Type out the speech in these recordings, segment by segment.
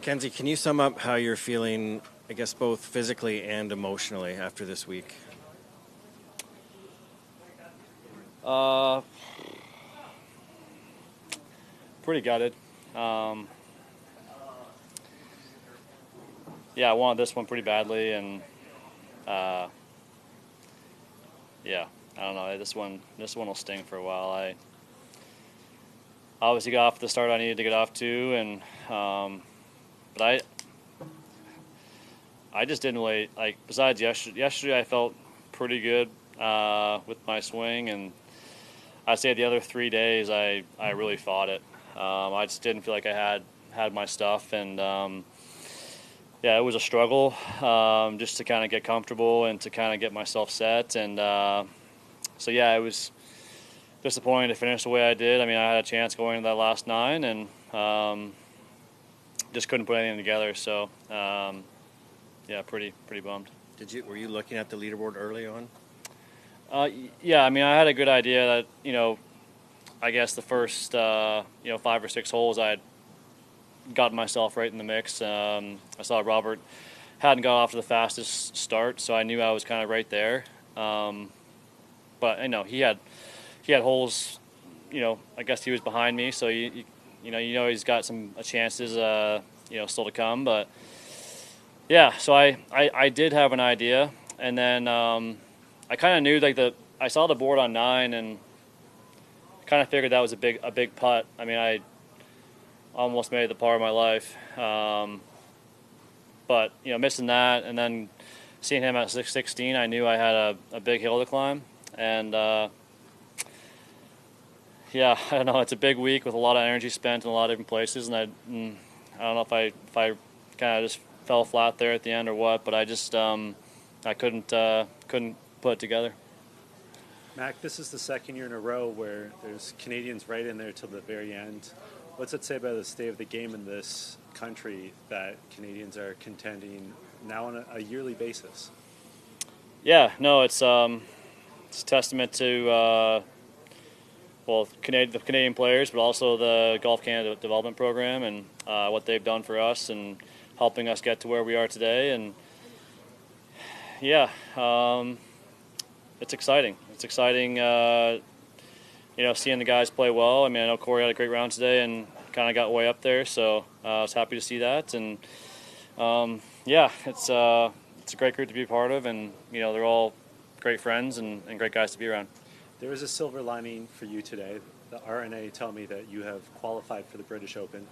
Mackenzie, can you sum up how you're feeling, I guess, both physically and emotionally after this week? Pretty gutted. Yeah, I wanted this one pretty badly, and yeah, I don't know. This one will sting for a while. I obviously got off the start I needed to get off to, and but I just didn't really like. Besides yesterday I felt pretty good with my swing, and I'd say the other 3 days I really fought it. I just didn't feel like I had my stuff, and yeah, it was a struggle just to kind of get comfortable and to kind of get myself set, and so yeah, it was disappointing to finish the way I did. I mean, I had a chance going into that last 9, and just couldn't put anything together. So yeah, pretty bummed. Were you looking at the leaderboard early on? Yeah, I mean, I had a good idea that, I guess the first 5 or 6 holes I had gotten myself right in the mix. I saw Robert hadn't got off to the fastest start, so I knew I was kind of right there. But he had holes. I guess he was behind me, so he's got some chances still to come. But yeah, so I did have an idea, and then I kind of knew I saw the board on 9 and kind of figured that was a big putt. I mean, I almost made the par of my life, but missing that and then seeing him at 16, I knew I had a big hill to climb, and yeah, I don't know. It's a big week with a lot of energy spent in a lot of different places, and I don't know if I kind of just fell flat there at the end or what, but I just I couldn't put it together. Mac, this is the second year in a row where there's Canadians right in there till the very end. What's it say about the state of the game in this country that Canadians are contending now on a yearly basis? Yeah, no, it's a testament to the Canadian players, but also the Golf Canada Development Program and what they've done for us and helping us get to where we are today. And yeah, it's exciting. It's exciting, seeing the guys play well. I mean, I know Corey had a great round today and kind of got way up there, so I was happy to see that. And yeah, it's a great group to be a part of, and they're all great friends and great guys to be around. There is a silver lining for you today. The RNA tell me that you have qualified for the British Open.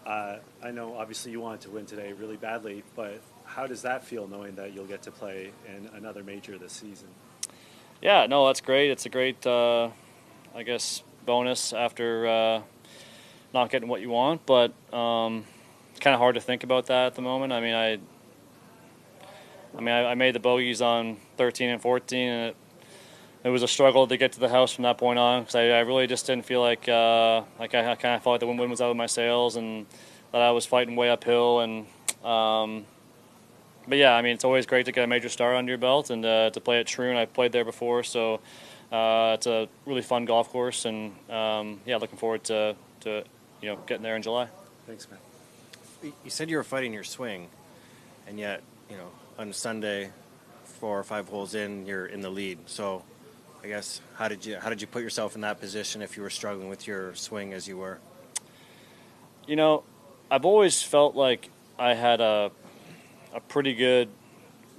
I know obviously you wanted to win today really badly, but how does that feel knowing that you'll get to play in another major this season? Yeah, no, that's great. It's a great, I guess, bonus after not getting what you want, but it's kind of hard to think about that at the moment. I mean, I made the bogeys on 13 and 14, and it was a struggle to get to the house from that point on, because I really just didn't feel like I kind of felt like the wind was out of my sails and that I was fighting way uphill. And but yeah, I mean, it's always great to get a major star under your belt and to play at Troon. I've played there before, so it's a really fun golf course, and yeah, looking forward to getting there in July. Thanks, man. You said you were fighting your swing, and yet on Sunday, 4 or 5 holes in, you're in the lead. So I guess how did you put yourself in that position if you were struggling with your swing as you were? I've always felt like I had a pretty good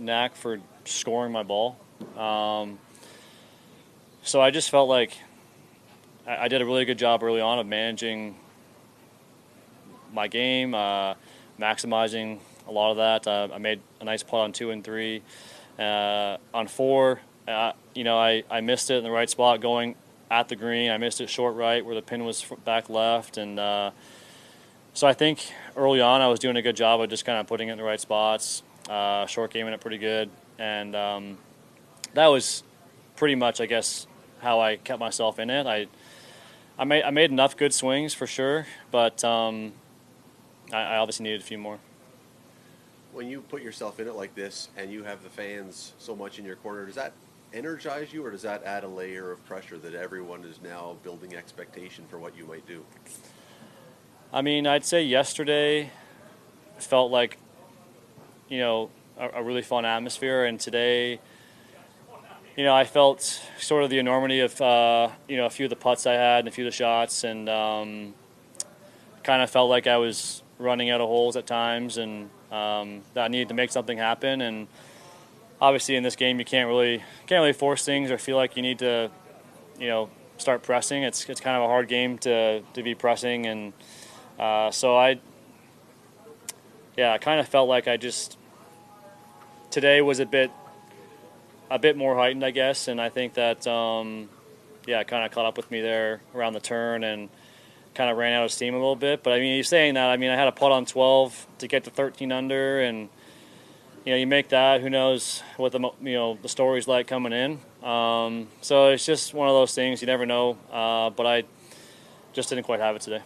knack for scoring my ball. So I just felt like I did a really good job early on of managing my game, maximizing a lot of that. I made a nice putt on 2 and 3. On 4, I missed it in the right spot going at the green. I missed it short right where the pin was back left. And so I think early on I was doing a good job of just kind of putting it in the right spots, short gaming it pretty good. And that was pretty much, I guess, how I kept myself in it. I made enough good swings for sure, but I obviously needed a few more. When you put yourself in it like this and you have the fans so much in your corner, does that energize you, or does that add a layer of pressure that everyone is now building expectation for what you might do? I mean, I'd say yesterday felt like, you know, a really fun atmosphere. And today, you know, I felt sort of the enormity of, you know, a few of the putts I had and a few of the shots, and kind of felt like I was running out of holes at times, and that I needed to make something happen. And obviously in this game, you can't really force things or feel like you need to, you know, start pressing. It's kind of a hard game to be pressing, and so I kind of felt like today was a bit more heightened, I guess, and I think that it kind of caught up with me there around the turn and kind of ran out of steam a little bit. But I mean, you're saying that, I mean, I had a putt on 12 to get to 13 under, and you know, you make that, who knows what the story's like coming in. So it's just one of those things, you never know. But I just didn't quite have it today.